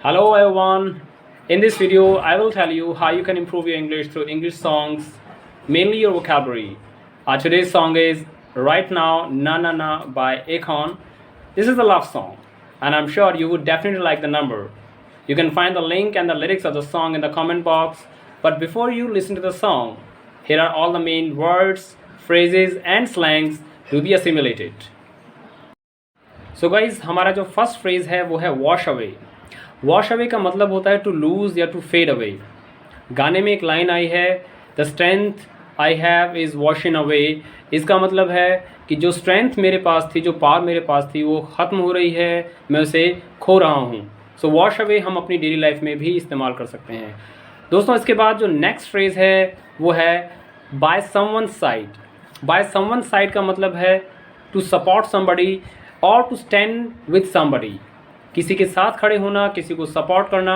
Hello everyone. In this video, I will tell you how you can improve your English through English songs, mainly your vocabulary. Today's song is Right Now Na Na Na by Akon. This is a love song, and I'm sure you would definitely like the number. You can find the link and the lyrics of the song in the comment box. But before you listen to the song, here are all the main words, phrases and slangs to be assimilated. So guys, हमारा जो first phrase है वो है wash away. Wash away का मतलब होता है to lose या टू फेड अवे. गाने में एक लाइन आई है, the strength I have is washing away. इसका मतलब है कि जो स्ट्रेंथ मेरे पास थी, जो पावर मेरे पास थी, वो ख़त्म हो रही है, मैं उसे खो रहा हूँ. सो वॉश अवे हम अपनी डेली लाइफ में भी इस्तेमाल कर सकते हैं. दोस्तों, इसके बाद जो नेक्स्ट फ्रेज़ है वो है by someone side. By someone side का मतलब है टू सपोर्ट समबडी और टू स्टैंड विथ समबडी. किसी के साथ खड़े होना, किसी को सपोर्ट करना.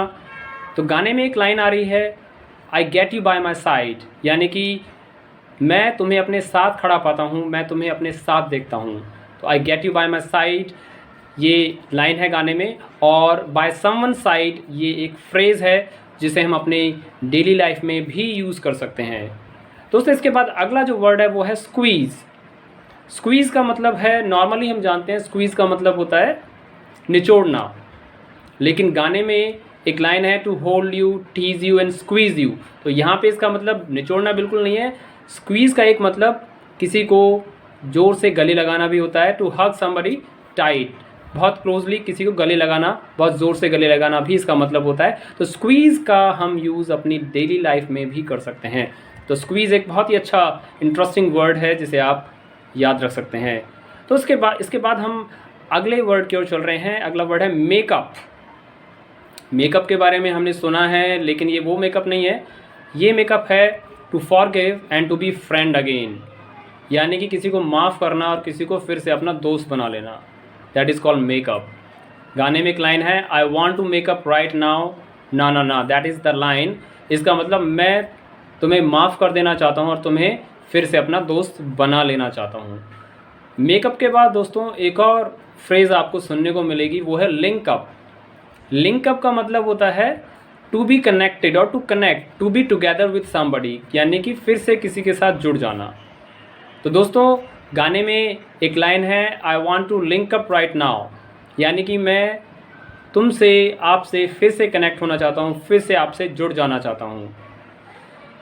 तो गाने में एक लाइन आ रही है, I get you bye my side, यानी कि मैं तुम्हें अपने साथ खड़ा पाता हूँ, मैं तुम्हें अपने साथ देखता हूँ. तो I get you bye my side ये लाइन है गाने में, और बाय समवन साइड ये एक फ्रेज़ है जिसे हम अपने डेली लाइफ में भी यूज़ कर सकते हैं. दोस्तों, इसके बाद अगला जो वर्ड है वो है स्क्वीज़. स्क्वीज़ का मतलब है, नॉर्मली हम जानते हैं स्क्वीज़ का मतलब होता है निचोड़ना, लेकिन गाने में एक लाइन है to hold you, tease you and squeeze you. तो यहाँ पे इसका मतलब निचोड़ना बिल्कुल नहीं है. स्क्वीज़ का एक मतलब किसी को ज़ोर से गले लगाना भी होता है, टू हग समबडी टाइट. बहुत क्लोजली किसी को गले लगाना, बहुत ज़ोर से गले लगाना भी इसका मतलब होता है. तो स्क्वीज़ का हम यूज़ अपनी डेली लाइफ में भी कर सकते हैं. तो स्क्वीज़ एक बहुत ही अच्छा इंटरेस्टिंग वर्ड है जिसे आप याद रख सकते हैं. तो इसके बाद हम अगले वर्ड की ओर चल रहे हैं. अगला वर्ड है मेकअप. मेकअप के बारे में हमने सुना है, लेकिन ये वो मेकअप नहीं है. ये मेकअप है to forgive and to be friend again, यानी कि किसी को माफ़ करना और किसी को फिर से अपना दोस्त बना लेना. That is called make up. गाने में एक लाइन है, I want to make up right now ना ना ना. That is the line. इसका मतलब मैं तुम्हें माफ़ कर देना चाहता हूँ और तुम्हें फिर से अपना दोस्त बना लेना चाहता हूँ. मेकअप के बाद दोस्तों एक और फ्रेज़ आपको सुनने को मिलेगी, वो है लिंक अप. लिंक अप का मतलब होता है टू बी कनेक्टेड और to connect, to be together with somebody, यानी कि फिर से किसी के साथ जुड़ जाना. तो दोस्तों, गाने में एक लाइन है, I want to link up right now, यानी कि मैं तुमसे, आपसे फिर से कनेक्ट होना चाहता हूँ, फिर से आपसे जुड़ जाना चाहता हूँ.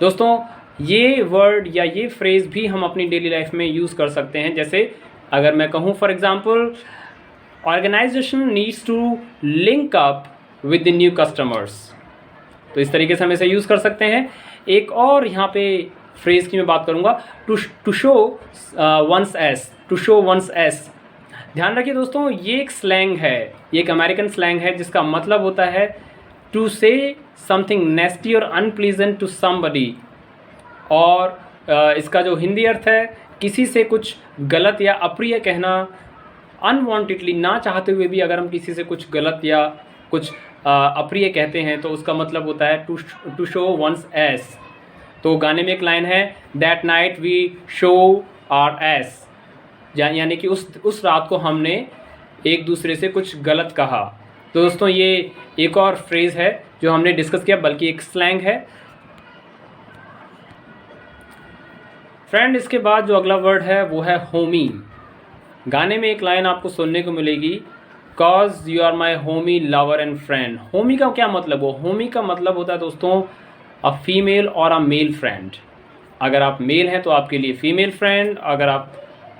दोस्तों, ये वर्ड या ये फ्रेज़ भी हम अपनी डेली लाइफ में यूज़ कर सकते हैं. जैसे अगर मैं कहूँ for example, organisation needs to link up with the new customers. तो इस तरीके से हम इसे यूज़ कर सकते हैं. एक और यहाँ पे फ्रेज़ की मैं बात करूँगा, to show one's ass. To show one's ass. ध्यान रखिए दोस्तों, ये एक स्लैंग है, ये एक अमेरिकन स्लैंग है जिसका मतलब होता है टू से समथिंग नेस्टी और अनप्लीजेंट टू समबडी. और इसका जो हिंदी अर्थ है, किसी से कुछ गलत या अप्रिय कहना, अनवांटेडली, ना चाहते हुए भी अगर हम किसी से कुछ गलत या कुछ अप्रिय कहते हैं तो उसका मतलब होता है टू शो वंस एस. तो गाने में एक लाइन है, that night we show our ass, यानी कि उस रात को हमने एक दूसरे से कुछ गलत कहा. तो दोस्तों, ये एक और फ्रेज़ है जो हमने डिस्कस किया, बल्कि एक स्लैंग है. फ्रेंड, इसके बाद जो अगला वर्ड है वो है होमी. गाने में एक लाइन आपको सुनने को मिलेगी, cause you are my homie lover and friend. Homie का क्या मतलब हो? होमी का मतलब होता है दोस्तों अ फीमेल और अ मेल फ्रेंड. अगर आप मेल हैं तो आपके लिए फीमेल फ्रेंड, अगर आप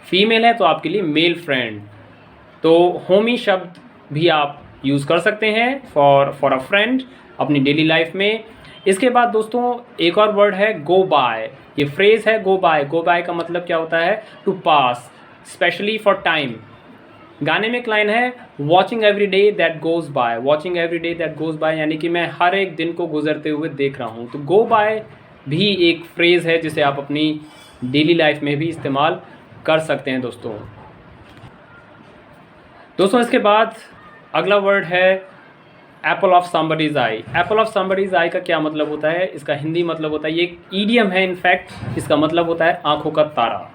फीमेल हैं तो आपके लिए मेल फ्रेंड. तो होमी शब्द भी आप यूज़ कर सकते हैं फॉर अ फ्रेंड अपनी डेली लाइफ में. इसके बाद दोस्तों एक और वर्ड है गो बाय. ये फ्रेज़ है गो बाय. गो बाय का मतलब क्या होता है? To pass, especially for time. गाने में एक लाइन है, watching every day that goes by. Watching every day that goes by, यानी कि मैं हर एक दिन को गुजरते हुए देख रहा हूँ. तो गो बाय भी एक फ्रेज़ है जिसे आप अपनी डेली लाइफ में भी इस्तेमाल कर सकते हैं दोस्तों, इसके बाद अगला वर्ड है apple of somebody's eye. Apple of somebody's eye का क्या मतलब होता है? इसका हिंदी मतलब होता है, ये एक ईडियम है इनफैक्ट, इसका मतलब होता है आँखों का तारा.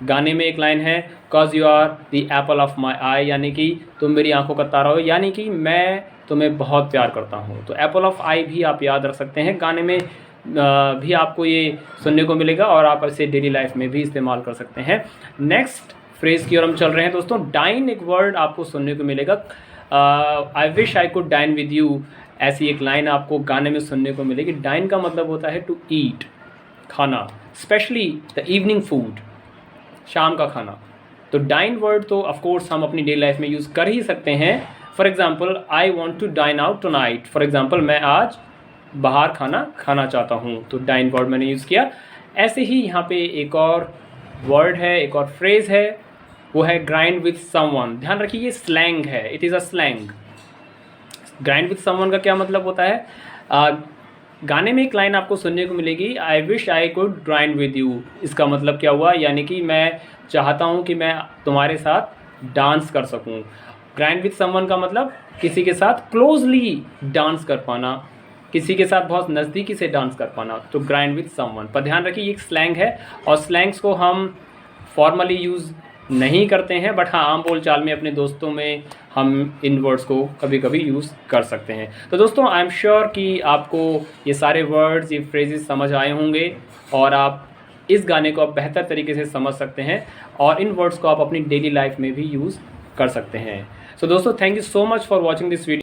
गाने में एक लाइन है, cause you are the apple of my eye, यानी कि तुम मेरी आंखों का तारा हो, यानी कि मैं तो मैं बहुत प्यार करता हूँ। तो एप्पल ऑफ आई भी आप याद रख सकते हैं, गाने में भी आपको ये सुनने को मिलेगा और आप इसे डेली लाइफ में भी इस्तेमाल कर सकते हैं। नेक्स्ट फ्रेज़ की ओर हम चल रहे हैं दोस्तों। डाइन एक वर्ड आपको सुनने को मिलेगा। I wish I could dine with you, ऐसी एक लाइन आपको गाने में सुनने को मिलेगी। डाइन का मतलब होता है टू ईट, खाना, स्पेशली द इवनिंग फूड, शाम का खाना। तो डाइन वर्ड तो ऑफकोर्स हम अपनी डेली लाइफ में यूज़ कर ही सकते हैं। For example, I want to dine out tonight. For example, मैं आज बाहर खाना खाना चाहता हूँ, तो डाइन वर्ड मैंने यूज़ किया। ऐसे ही यहाँ पे एक और वर्ड है, एक और फ्रेज़ है, वो है ग्राइंड विथ समवन। ध्यान रखिए ये स्लैंग है, it is a slang. Grind with someone का क्या मतलब होता है? गाने में एक लाइन आपको सुनने को मिलेगी, आई wish I could grind with you. इसका मतलब क्या हुआ? यानी कि मैं चाहता हूँ कि मैं तुम्हारे साथ डांस कर सकूँ। ग्राइंड विथ समवन का मतलब किसी के साथ क्लोजली डांस कर पाना, किसी के साथ बहुत नज़दीकी से डांस कर पाना, तो ग्राइंड विथ समवन। पर ध्यान रखिए ये एक स्लैंग है और स्लैंग्स को हम फॉर्मली यूज़ नहीं करते हैं, बट हाँ आम बोलचाल में अपने दोस्तों में हम इन वर्ड्स को कभी कभी यूज़ कर सकते हैं। तो दोस्तों आई एम श्योर कि आपको ये सारे वर्ड्स, ये फ्रेजेस समझ आए होंगे और आप इस गाने को आप बेहतर तरीके से समझ सकते हैं और इन वर्ड्स को आप अपनी डेली लाइफ में भी यूज़ कर सकते हैं। सो दोस्तों, thank you so much for watching this video.